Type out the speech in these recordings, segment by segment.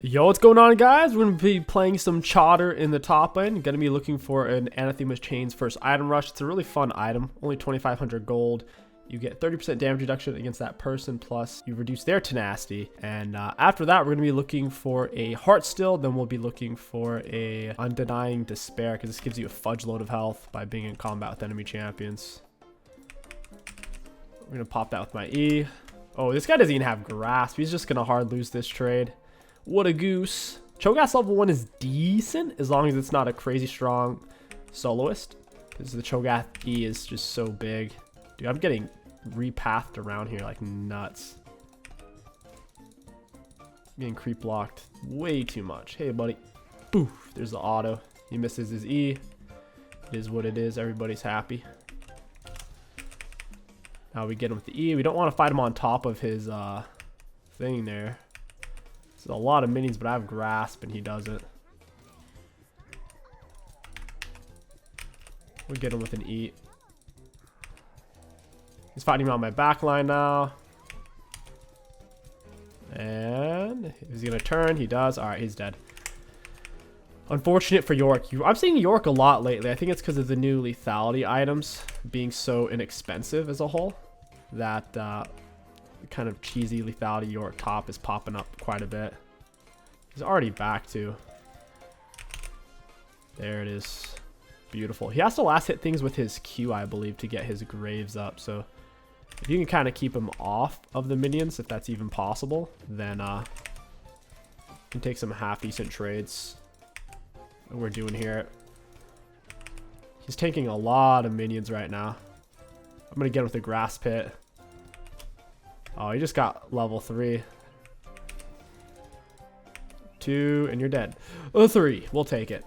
Yo, what's going on, guys? We're going to be playing some Chowder in the top lane. Going to be looking for an Anathema's Chain's first item rush. It's a really fun item, only 2,500 gold. You get 30% damage reduction against that person, plus you reduce their tenacity. And after that, we're going to be looking for a Heartsteel. Then we'll be looking for a Undenying Despair, because this gives you a fudge load of health by being in combat with enemy champions. We're going to pop that with my E. Oh, this guy doesn't even have Grasp. He's just going to hard lose this trade. What a goose. Cho'Gath level 1 is decent as long as it's not a crazy strong soloist, because the Cho'Gath E is just so big. Dude, I'm getting repathed around here like nuts. Getting creep locked way too much. Hey, buddy. Boof. There's the auto. He misses his E. It is what it is. Everybody's happy. Now we get him with the E. We don't want to fight him on top of his thing there. So a lot of minions, but I have Grasp and he doesn't. We get him with an E. He's fighting me on my back line now. And is he gonna turn? He does. Alright, he's dead. Unfortunate for York. I'm seeing York a lot lately. I think it's because of the new lethality items being so inexpensive as a whole, that kind of cheesy lethality York top is popping up quite a bit. He's already back too. There it is. Beautiful. He has to last hit things with his Q, I believe, to get his graves up. So if you can kind of keep him off of the minions, if that's even possible, then you can take some half decent trades. What we're doing here. He's taking a lot of minions right now. I'm gonna get him with a grass pit. Oh, he just got level 3. 2, and you're dead. Oh, 3. We'll take it.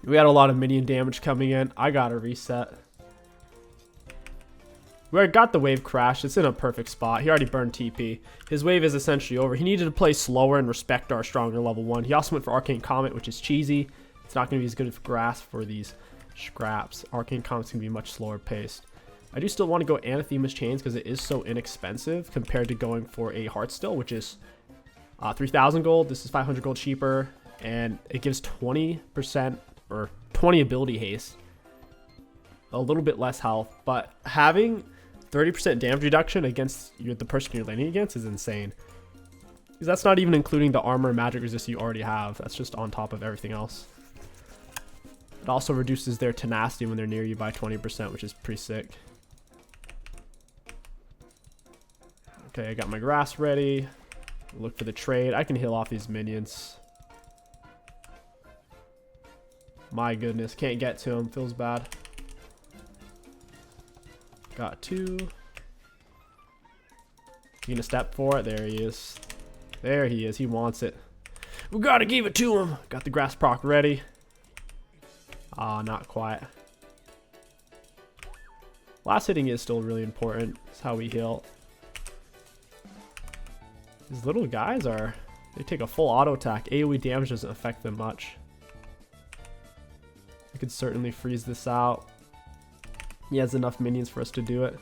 We had a lot of minion damage coming in. I got a reset. We got the wave crash. It's in a perfect spot. He already burned TP. His wave is essentially over. He needed to play slower and respect our stronger level 1. He also went for Arcane Comet, which is cheesy. It's not going to be as good as Grasp for these scraps. Arcane Comet's going to be much slower paced. I do still want to go Anathema's Chains because it is so inexpensive compared to going for a Heartsteel, which is 3,000 gold. This is 500 gold cheaper, and it gives 20% or 20 ability haste. A little bit less health, but having 30% damage reduction against the person you're laning against is insane. Because that's not even including the armor and magic resist you already have. That's just on top of everything else. It also reduces their tenacity when they're near you by 20%, which is pretty sick. Okay, I got my grass ready. Look for the trade. I can heal off these minions. My goodness, can't get to him. Feels bad. Got 2. You gonna step for it? There he is. There he is. He wants it. We gotta give it to him. Got the grass proc ready. Ah, not quite. Last hitting is still really important. It's how we heal. These little guys they take a full auto attack. AoE damage doesn't affect them much. I could certainly freeze this out. He has enough minions for us to do it.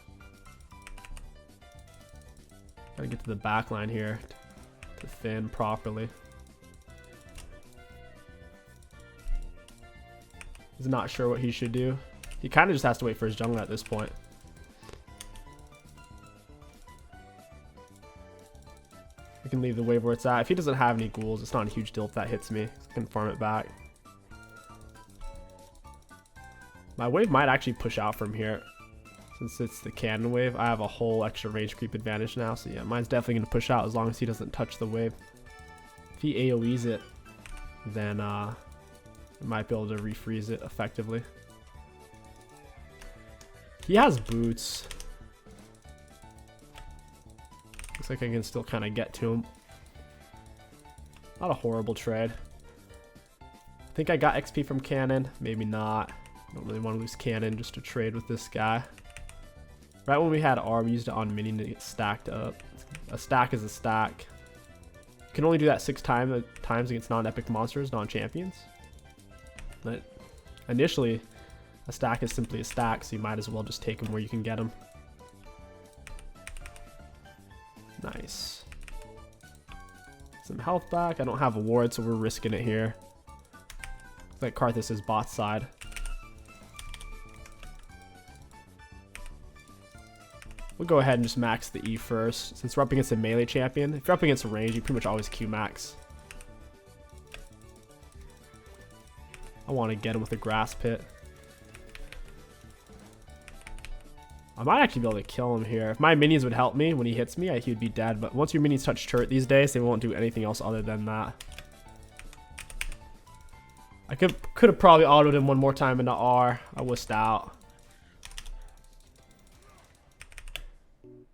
Gotta get to the back line here to thin properly. He's not sure what he should do. He kind of just has to wait for his jungle at this point. I can leave the wave where it's at. If he doesn't have any ghouls, it's not a huge deal if that hits me. I can farm it back. My wave might actually push out from here. Since it's the cannon wave, I have a whole extra range creep advantage now. So yeah, mine's definitely going to push out as long as he doesn't touch the wave. If he AoEs it, then I might be able to refreeze it effectively. He has boots. Looks like I can still kind of get to him. Not a horrible trade. I think I got XP from cannon. Maybe not. Don't really want to lose cannon just to trade with this guy. Right when we had R, we used it on minion to get stacked up. A stack is a stack. You can only do that 6 times against non-epic monsters, non-champions. But initially, a stack is simply a stack, so you might as well just take them where you can get them. Nice. Some health back. I don't have a ward, so we're risking it here. Looks like Karthus is bot side. We'll go ahead and just max the E first. Since we're up against a melee champion, if you're up against a range, you pretty much always Q max. I want to get him with a grass pit. I might actually be able to kill him here. If my minions would help me when he hits me, he would be dead. But once your minions touch turret these days, they won't do anything else other than that. I could have probably autoed him one more time in the R. I wussed out.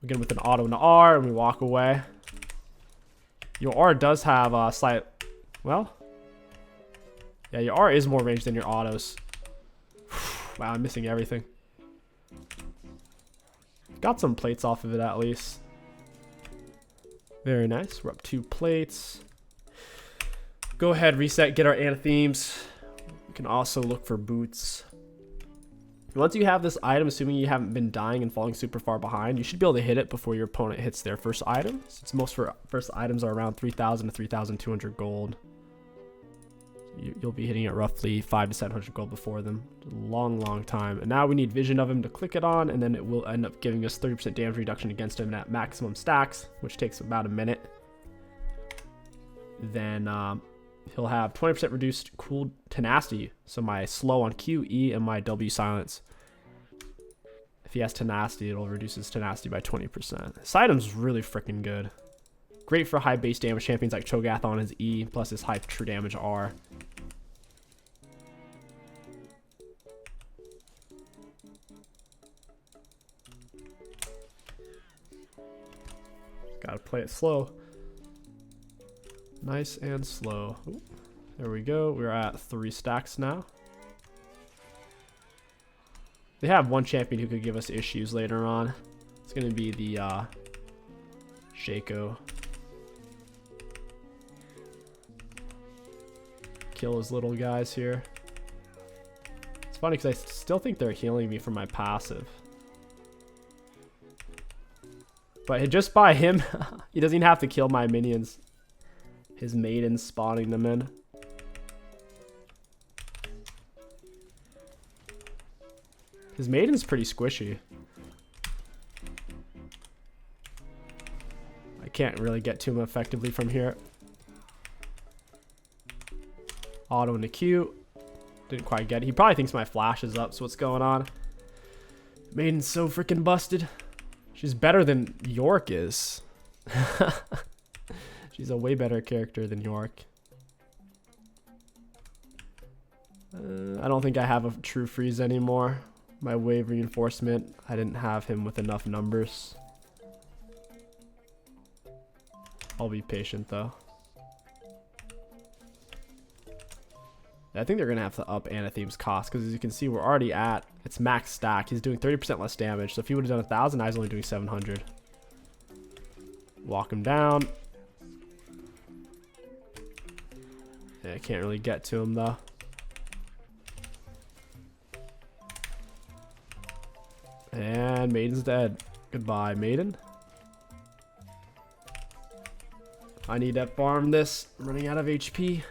We get him with an auto in the R, and we walk away. Your R does have a slight... Well... Yeah, your R is more ranged than your autos. Wow, I'm missing everything. Got some plates off of it at least. Very nice. We're up 2 plates. Go ahead, reset, get our anathemes. We can also look for boots. Once you have this item, assuming you haven't been dying and falling super far behind, you should be able to hit it before your opponent hits their first item. Since most first items are around 3,000 to 3,200 gold. You'll be hitting it roughly 500 to 700 gold before them. A long time. And now we need vision of him to click it on, and then it will end up giving us 30% damage reduction against him at maximum stacks, which takes about a minute. Then he'll have 20% reduced cool tenacity. So my slow on Q, E, and my W silence. If he has tenacity, it'll reduce his tenacity by 20%. This item's really freaking good. Great for high base damage champions like Cho'Gath on his E, plus his high true damage R. Gotta play it slow. Nice and slow. Ooh, there we go. We're at 3 stacks now. They have one champion who could give us issues later on. It's gonna be the Shaco. Kill his little guys here. It's funny because I still think they're healing me from my passive. But just by him, he doesn't even have to kill my minions. His maiden's spawning them in. His maiden's pretty squishy. I can't really get to him effectively from here. Auto into Q. Didn't quite get it. He probably thinks my flash is up, so what's going on? Maiden's so freaking busted. She's better than York is. She's a way better character than York. I don't think I have a true freeze anymore. My wave reinforcement, I didn't have him with enough numbers. I'll be patient though. I think they're going to have to up Anatheme's cost because as you can see, we're already at its max stack. He's doing 30% less damage. So if he would have done 1,000, I was only doing 700. Walk him down. Yeah, I can't really get to him though. And Maiden's dead. Goodbye, Maiden. I need to farm this. I'm running out of HP.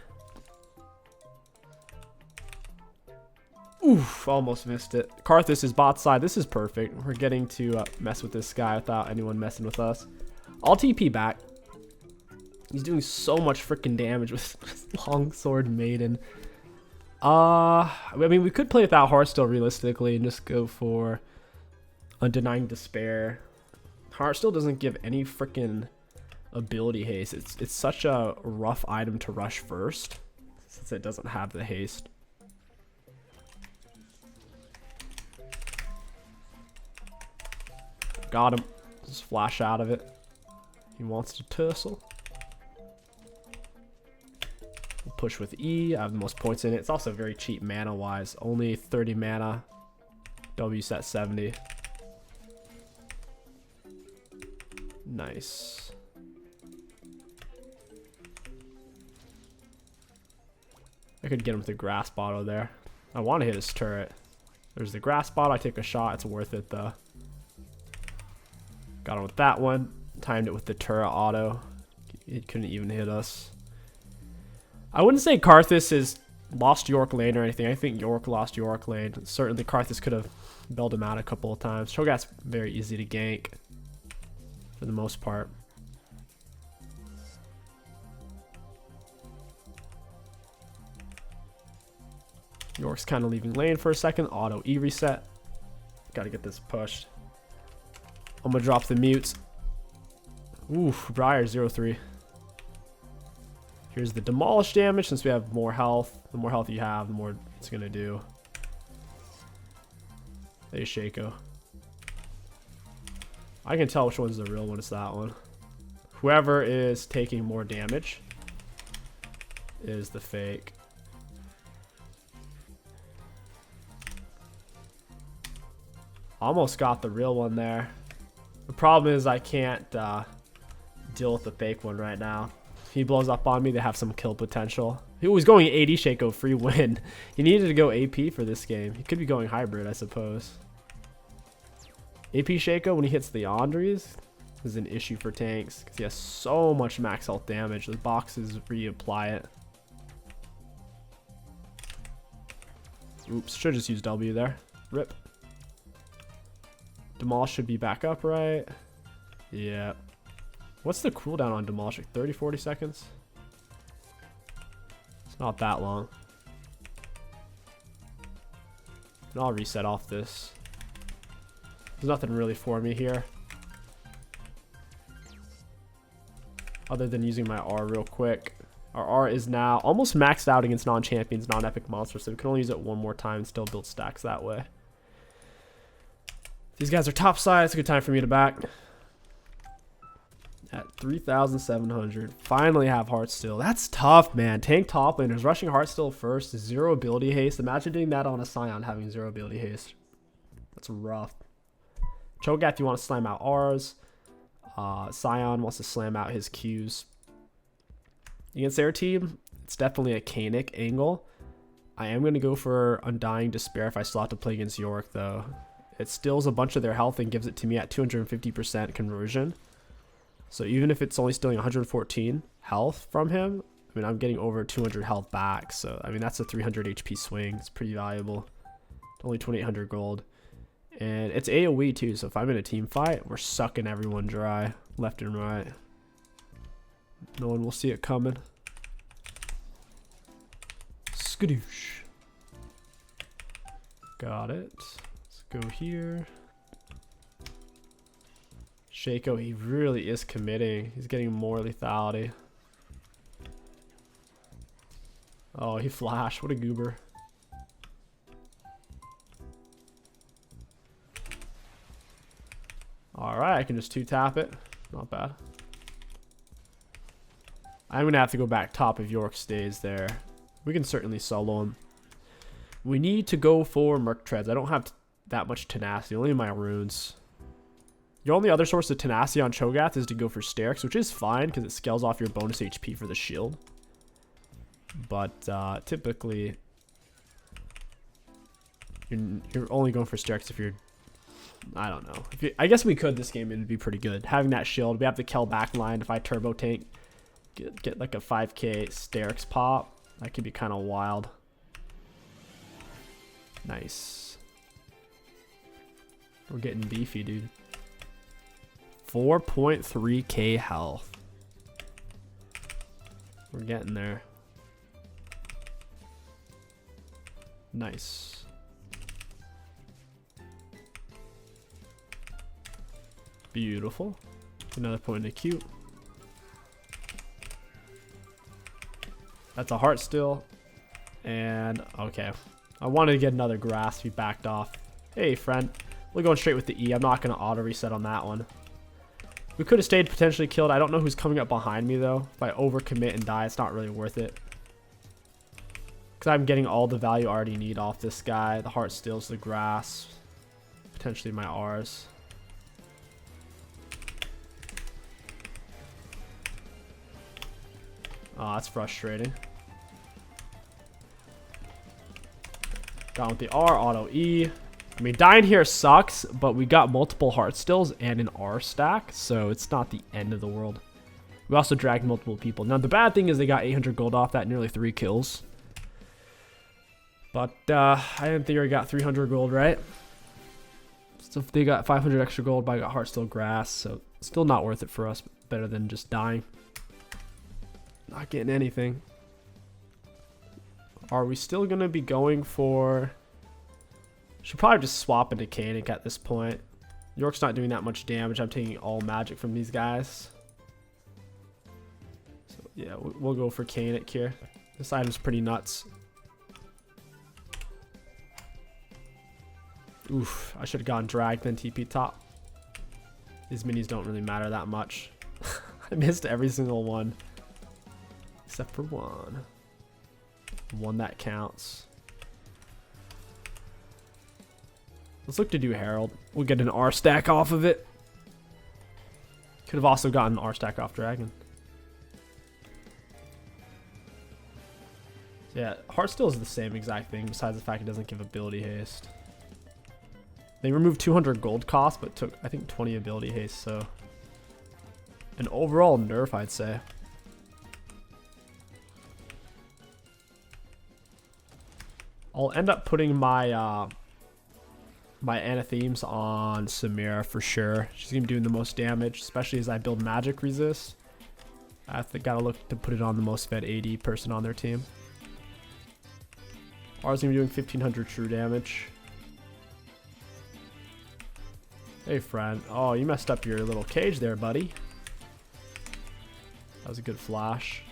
Oof, almost missed it. Karthus is bot side. This is perfect. We're getting to mess with this guy without anyone messing with us. I'll TP back. He's doing so much freaking damage with Longsword Maiden. I mean, we could play without Heartsteel realistically and just go for Undenying Despair. Heartsteel doesn't give any freaking ability haste. It's such a rough item to rush first since it doesn't have the haste. Got him. Just flash out of it. He wants to tussle. We'll push with E. I have the most points in it. It's also very cheap mana wise. Only 30 mana. W set 70. Nice. I could get him with the grass bottle there. I want to hit his turret. There's the grass bottle. I take a shot. It's worth it though. Got him with that one. Timed it with the turret auto. It couldn't even hit us. I wouldn't say Karthus is lost York lane or anything. I think York lost York lane. Certainly Karthus could have bailed him out a couple of times. Cho'Gath's very easy to gank for the most part. York's kind of leaving lane for a second. Auto E reset. Got to get this pushed. I'm going to drop the mutes. Oof, Briar 0-3. Here's the demolish damage. Since we have more health, the more health you have, the more it's going to do. There's Shaco. I can tell which one's the real one. It's that one. Whoever is taking more damage is the fake. Almost got the real one there. The problem is I can't deal with the fake one right now. If he blows up on me, they have some kill potential. He was going 80 Shaco, free win. He needed to go AP for this game. He could be going hybrid, I suppose. AP Shaco, when he hits the Andres, is an issue for tanks because he has so much max health damage. The boxes reapply it. Oops, should just use W there. Rip. Demolish should be back up, right? Yeah. What's the cooldown on Demolish? Like 30, 40 seconds? It's not that long. And I'll reset off this. There's nothing really for me here. Other than using my R real quick. Our R is now almost maxed out against non-champions, non-epic monsters, so we can only use it one more time and still build stacks that way. These guys are top side. It's a good time for me to back. At 3,700. Finally have Heartsteel. That's tough, man. Tank top laners. Rushing Heartsteel first. 0 ability haste. Imagine doing that on a Scion having 0 ability haste. That's rough. Cho'Gath, you want to slam out R's. Scion wants to slam out his Q's. Against their team, it's definitely a Kanic angle. I am going to go for Undying Despair if I still have to play against York, though. It steals a bunch of their health and gives it to me at 250% conversion. So even if it's only stealing 114 health from him, I mean, I'm getting over 200 health back. So, I mean, that's a 300 HP swing. It's pretty valuable. Only 2,800 gold. And it's AoE too, so if I'm in a team fight, we're sucking everyone dry, left and right. No one will see it coming. Skadoosh. Got it. Go here. Shaco, he really is committing. He's getting more lethality. Oh, he flashed. What a goober. Alright, I can just 2-tap it. Not bad. I'm going to have to go back top if York stays there. We can certainly solo him. We need to go for Merc Treads. I don't have that much tenacity, only my runes. Your only other source of tenacity on Cho'Gath is to go for Sterix, which is fine because it scales off your bonus HP for the shield. But typically, you're only going for Sterix if you're, I don't know. I guess we could this game, it'd be pretty good. Having that shield, we have the Kel backline. If I turbo tank, get like a 5k Sterix pop, that could be kind of wild. Nice. We're getting beefy, dude. 4.3k health. We're getting there. Nice. Beautiful. Another point in the queue. That's a Heartsteel. And, okay. I wanted to get another grass. We backed off. Hey, friend. We're going straight with the E. I'm not going to auto reset on that one. We could have stayed potentially killed. I don't know who's coming up behind me, though. If I overcommit and die, it's not really worth it. Because I'm getting all the value I already need off this guy. The Heartsteel's the grass. Potentially my R's. Oh, that's frustrating. Down with the R, auto E. I mean, dying here sucks, but we got multiple Heartsteels and an R stack, so it's not the end of the world. We also dragged multiple people. Now, the bad thing is they got 800 gold off that, nearly 3 kills. But I, in theory, got 300 gold, right? So if they got 500 extra gold, but I got Heartsteel grass. So still not worth it for us. Better than just dying. Not getting anything. Are we still going to be going for... Should probably just swap into KingStix at this point. York's not doing that much damage. I'm taking all magic from these guys. So yeah, we'll go for KingStix here. This item's pretty nuts. Oof, I should have gone drag then TP top. These minis don't really matter that much. I missed every single one. Except for one. One that counts. Let's look to do Herald. We'll get an R stack off of it. Could have also gotten an R stack off Dragon. So yeah, Heartsteel is the same exact thing, besides the fact it doesn't give ability haste. They removed 200 gold cost, but took, I think, 20 ability haste, so... An overall nerf, I'd say. I'll end up putting my my anathemes on Samira for sure. She's gonna be doing the most damage, especially as I build magic resist. I gotta look to put it on the most fed AD person on their team. R's gonna be doing 1500 true damage. Hey friend. Oh, you messed up your little cage there, buddy. That was a good flash.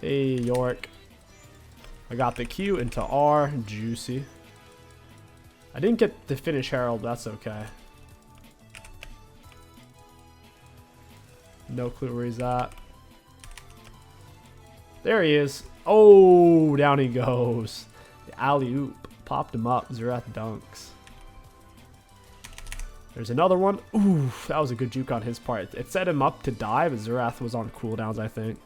Hey, York. I got the Q into R. Juicy. I didn't get to finish Herald. That's okay. No clue where he's at. There he is. Oh, down he goes. The alley-oop. Popped him up. Xerath dunks. There's another one. Ooh, that was a good juke on his part. It set him up to die, but Xerath was on cooldowns, I think.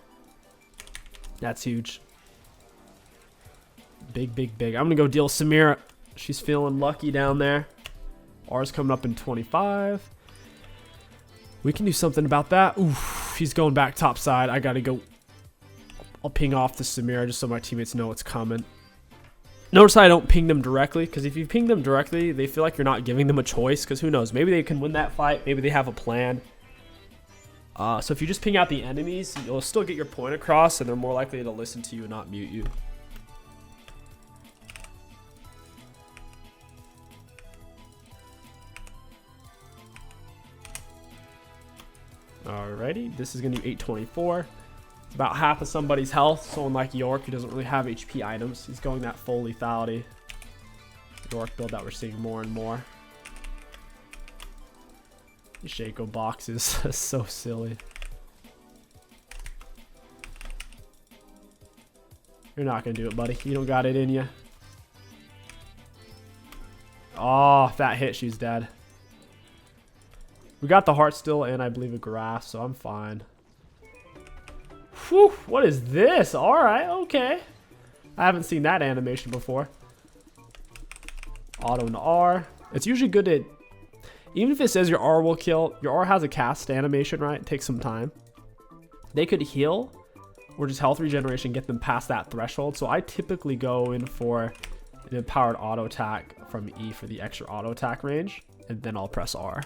That's huge. Big, big, big. I'm going to go deal Samira. She's feeling lucky down there. R's coming up in 25. We can do something about that. Oof, he's going back top side. I got to go. I'll ping off the Samira just so my teammates know it's coming. Notice I don't ping them directly, because if you ping them directly, they feel like you're not giving them a choice, because who knows? Maybe they can win that fight. Maybe they have a plan. So if you just ping out the enemies, you'll still get your point across, and they're more likely to listen to you and not mute you. Alrighty, this is going to do 824. It's about half of somebody's health. Someone like York, who doesn't really have HP items, he's going that full lethality. York build that we're seeing more and more. The Shaco box is so silly. You're not going to do it, buddy. You don't got it in you. Oh, if that hit, she's dead. We got the Heartsteel and I believe a grass, so I'm fine. Whew, what is this? Alright, okay. I haven't seen that animation before. Auto into R. It's usually good to... Even if it says your R will kill, your R has a cast animation, right? It takes some time. They could heal or just health regeneration, get them past that threshold. So I typically go in for an empowered auto attack from E for the extra auto attack range, and then I'll press R.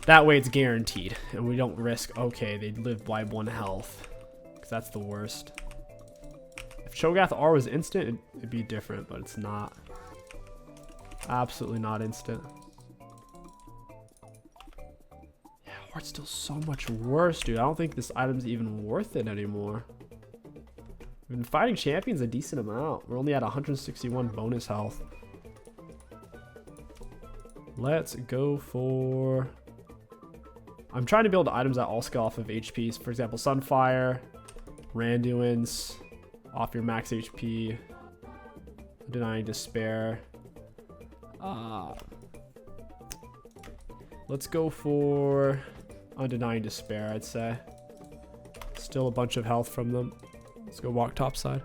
That way it's guaranteed, and we don't risk, okay, they live by 1 health, because that's the worst. If Cho'Gath R was instant, it'd be different, but it's not. Absolutely not instant. Yeah, Heartsteel's so much worse, dude. I don't think this item's even worth it anymore. We've been fighting champions a decent amount. We're only at 161 bonus health. Let's go for... I'm trying to build items that all scale off of HPs. For example, Sunfire, Randuin's, off your max HP, Denying Despair. Let's go for Undenying Despair, I'd say. Still a bunch of health from them. Let's go walk topside.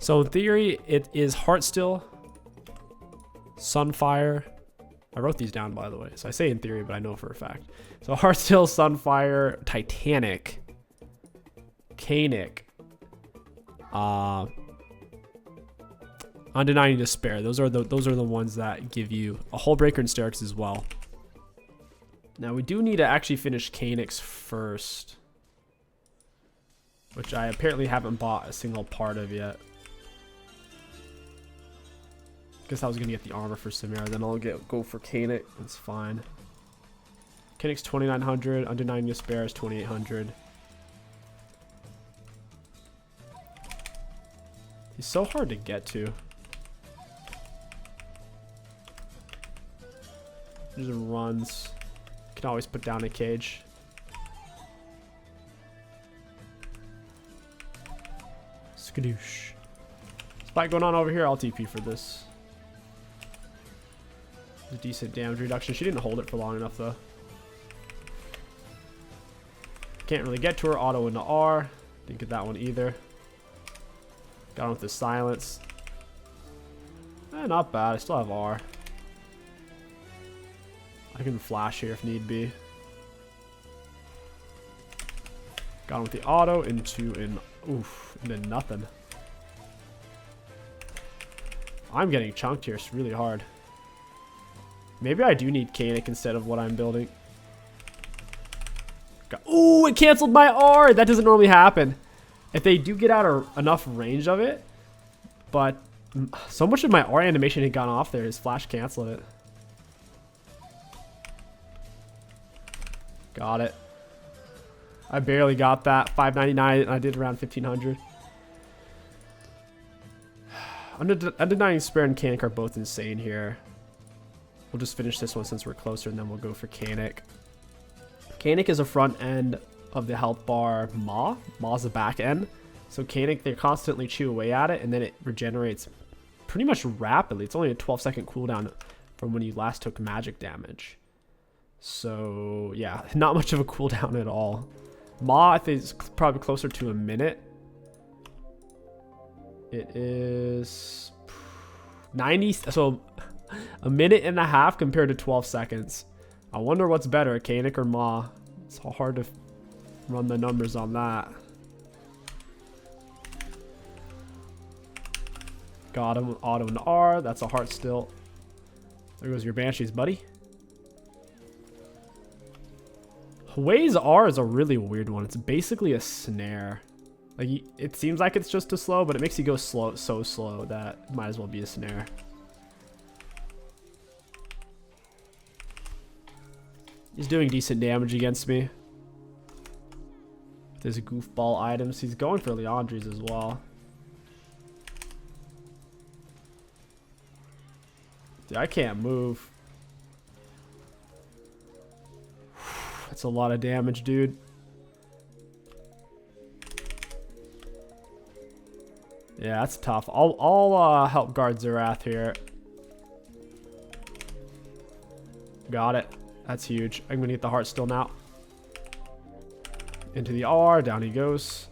So in theory, it is Heartsteel, Sunfire, I wrote these down, by the way. So I say in theory, but I know for a fact. So Heartsteel, Sunfire, Titanic, KingStix, Undenying Despair. Those are the ones that give you a Hull Breaker and Stairx as well. Now we do need to actually finish KingStix first, which I apparently haven't bought a single part of yet. Guess I was gonna get the armor for Samira, then I'll go for KingStix. It's fine. KingStix 2900, Undenying Despair is 2800. He's so hard to get to. Just runs. Can always put down a cage. Skadoosh. Spike going on over here. I'll TP for this. A decent damage reduction. She didn't hold it for long enough though. Can't really get to her. Auto into R. Didn't get that one either. Got on with the silence. Not bad. I still have R. I can flash here if need be. Got on with the auto into an oof, into nothing. I'm getting chunked here. It's really hard. Maybe I do need KingStix instead of what I'm building. Ooh, it canceled my R. That doesn't normally happen. If they do get out of enough range of it, but so much of my R animation had gone off there, his flash canceled it. Got it. I barely got that. 599, and I did around 1500. Undenying Despair and KingStix are both insane here. We'll just finish this one since we're closer, and then we'll go for KingStix. KingStix is a front end of the health bar. Ma's a back end. So KingStix, they constantly chew away at it, and then it regenerates pretty much rapidly. It's only a 12-second cooldown from when you last took magic damage. So yeah, not much of a cooldown at all. Ma, I think, is probably closer to a minute. It is 90, so a minute and a half compared to 12 seconds. I wonder what's better, KingStix or Ma. It's hard to run the numbers on that. Got him, auto and R. That's a Heartsteel. There goes your Banshees, buddy. Hui's R is a really weird one. It's basically a snare. Like, it seems like it's just a slow, but it makes you go slow, so slow that it might as well be a snare. He's doing decent damage against me. There's goofball items. He's going for Leandri's as well. Dude, I can't move. That's a lot of damage, dude. Yeah, that's tough. I'll help guard Xerath here. Got it. That's huge. I'm gonna get the Heartsteel now. Into the R, down he goes.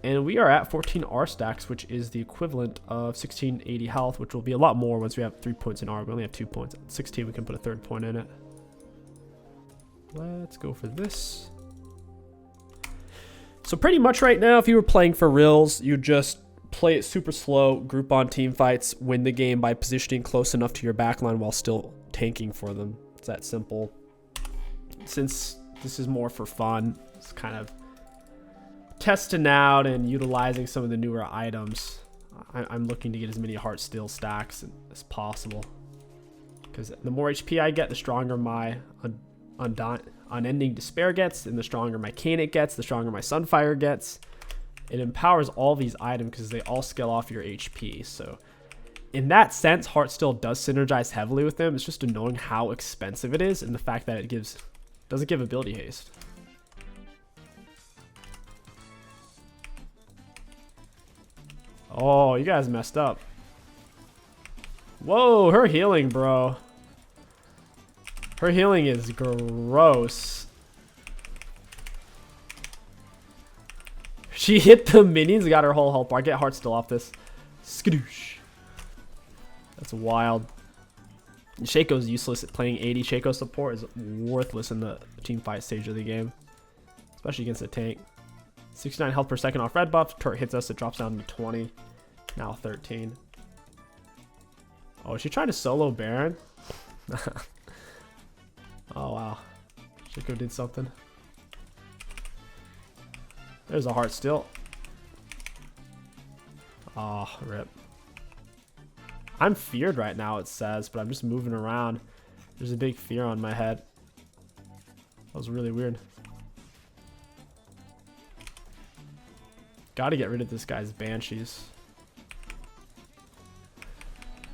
And we are at 14 R stacks, which is the equivalent of 1680 health, which will be a lot more once we have 3 points in R. We only have 2 points. At 16, we can put a third point in it. Let's go for this. So pretty much right now, if you were playing for reals, you just play it super slow, group on team fights, win the game by positioning close enough to your backline while still tanking for them. It's that simple. Since this is more for fun, it's kind of testing out and utilizing some of the newer items. I'm looking to get as many Heartsteel stacks as possible, because the more HP I get, the stronger my Unending Despair gets, and the stronger my KingStix gets, the stronger my Sunfire gets. It empowers all these items because they all scale off your HP. So in that sense, Heartsteel does synergize heavily with them. It's just annoying how expensive it is, and the fact that it doesn't give ability haste. Oh, you guys messed up. Whoa, her healing, bro. Her healing is gross. She hit the minions, got her whole health bar. Get Heartsteel off this. Skadoosh. That's wild. Shaco's useless at playing 80. Shaco support is worthless in the team fight stage of the game, especially against a tank. 69 health per second off red buff. Turret hits us, it drops down to 20. Now 13. Oh, is she trying to solo Baron? Oh, wow. Shaco did something. There's a Heartsteel. Oh, rip. I'm feared right now, it says, but I'm just moving around. There's a big fear on my head. That was really weird. Gotta get rid of this guy's Banshees.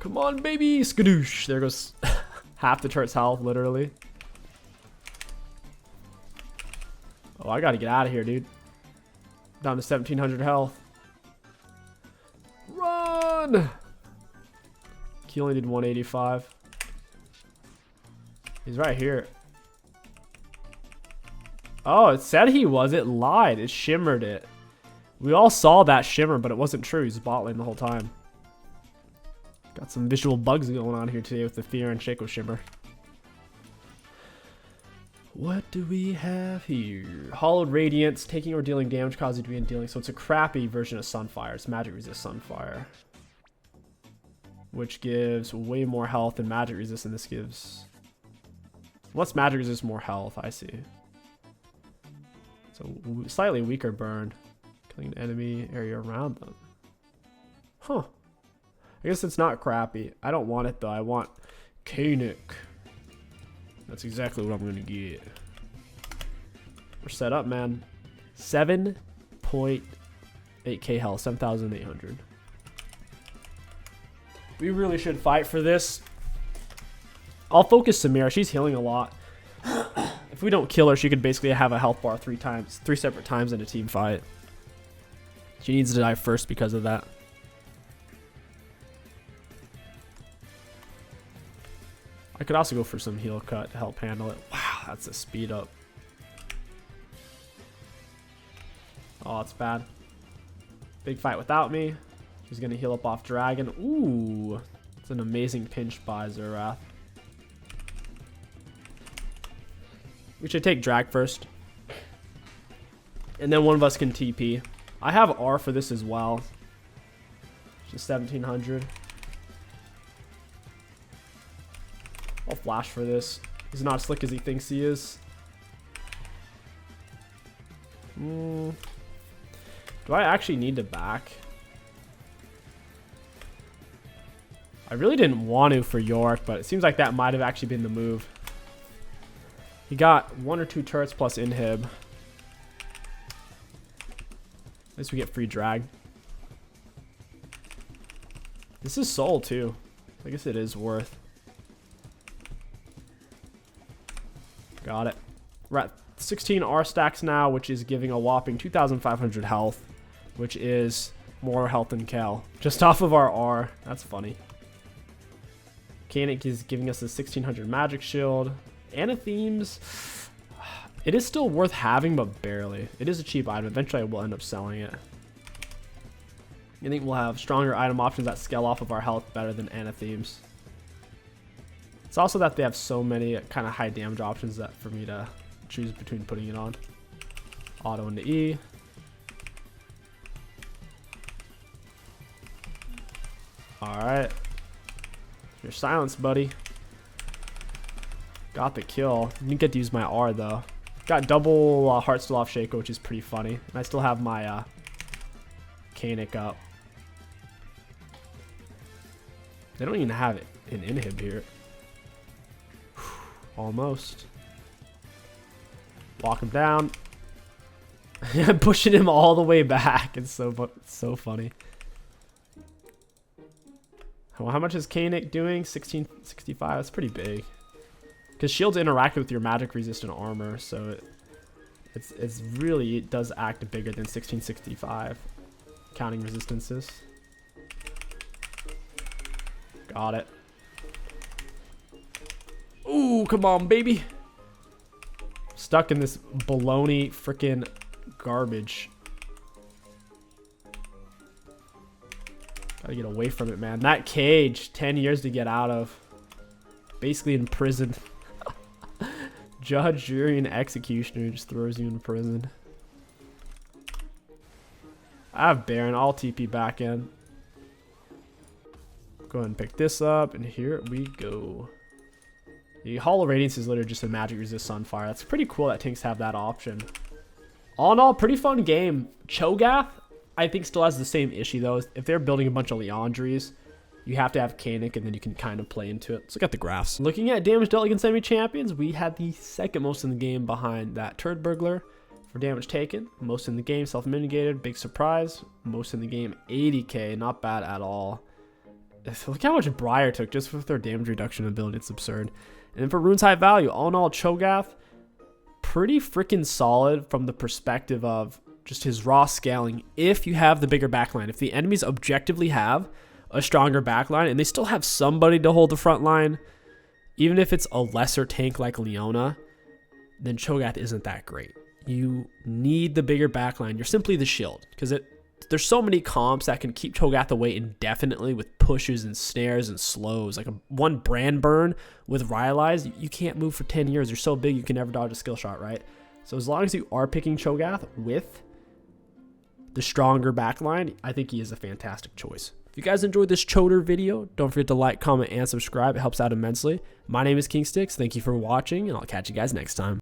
Come on, baby! Skadoosh! There goes half the turret's health, literally. Oh, I gotta get out of here, dude. Down to 1700 health. Run! He only did 185. He's right here. Oh, it said he was. It lied. It shimmered it. We all saw that shimmer, but it wasn't true. He's bot lane the whole time. Got some visual bugs going on here today with the Fear and Shaco shimmer. What do we have here? Hollowed Radiance. Taking or dealing damage causes you to be in dealing. So it's a crappy version of Sunfire. It's magic resist Sunfire, which gives way more health than magic resist, and this gives... What's magic resist more health? I see. So slightly weaker burn. Killing an enemy area around them. Huh. I guess it's not crappy. I don't want it though. I want KingStix. That's exactly what I'm going to get. We're set up, man. 7.8k health. 7,800. We really should fight for this. I'll focus Samira. She's healing a lot. If we don't kill her, she could basically have a health bar 3 separate times in a team fight. She needs to die first because of that. I could also go for some heal cut to help handle it. Wow, that's a speed up. Oh, it's bad. Big fight without me. He's going to heal up off Dragon. Ooh, it's an amazing pinch by Xerath. We should take Drag first. And then one of us can TP. I have R for this as well. Just 1700. I'll flash for this. He's not as slick as he thinks he is. Do I actually need to back? I really didn't want to for York, but it seems like that might have actually been the move. He got 1 or 2 turrets plus inhib. At least we get free drag. This is soul too. I guess it is worth. Got it. We're at 16 R stacks now, which is giving a whopping 2,500 health, which is more health than Cal. Just off of our R. That's funny. KingStix is giving us a 1600 magic shield. Anathemes. It is still worth having, but barely. It is a cheap item. Eventually I will end up selling it. I think we'll have stronger item options that scale off of our health better than Anathemes. It's also that they have so many kind of high damage options that for me to choose between putting it on. Auto into E. Alright. You're silenced, buddy. Got the kill. Didn't get to use my R though. Got double Heartsteel off Shaco, which is pretty funny. And I still have my KingStix up. They don't even have an inhib here. Almost. Walk him down. Pushing him all the way back. It's so funny. Well, how much is KingStix doing? 1665. That's pretty big. Because shields interact with your magic resistant armor, so it's really, it does act bigger than 1665, counting resistances. Got it. Ooh, come on, baby. Stuck in this baloney freaking garbage. Gotta get away from it, man. That cage, 10 years to get out of. basically in prison. Judge, jury, and executioner just throws you in prison. I have Baron. I'll TP back in. Go ahead and pick this up, and here we go. The Hollow Radiance is literally just a magic resist Sunfire. That's pretty cool that tanks have that option. All in all, pretty fun game. Cho'Gath, I think, still has the same issue, though. If they're building a bunch of Leandries, you have to have Kanik, and then you can kind of play into it. Let's look at the graphs. Looking at damage dealt against enemy champions, we had the second most in the game behind that Turd Burglar. For damage taken, most in the game, self-mitigated, big surprise. Most in the game, 80k, not bad at all. Look how much Briar took just with their damage reduction ability, it's absurd. And then for runes high value, all in all, Cho'Gath, pretty freaking solid from the perspective of just his raw scaling. If you have the bigger backline, if the enemies objectively have a stronger backline and they still have somebody to hold the front line, even if it's a lesser tank like Leona, then Cho'Gath isn't that great. You need the bigger backline. You're simply the shield, because there's so many comps that can keep Cho'Gath away indefinitely with pushes and snares and slows. Like one brand burn with Rylai's, you can't move for 10 years. You're so big you can never dodge a skill shot, right? So as long as you are picking Cho'Gath with the stronger backline, I think he is a fantastic choice. If you guys enjoyed this Cho'der video, don't forget to like, comment, and subscribe. It helps out immensely. My name is KingStix. Thank you for watching, and I'll catch you guys next time.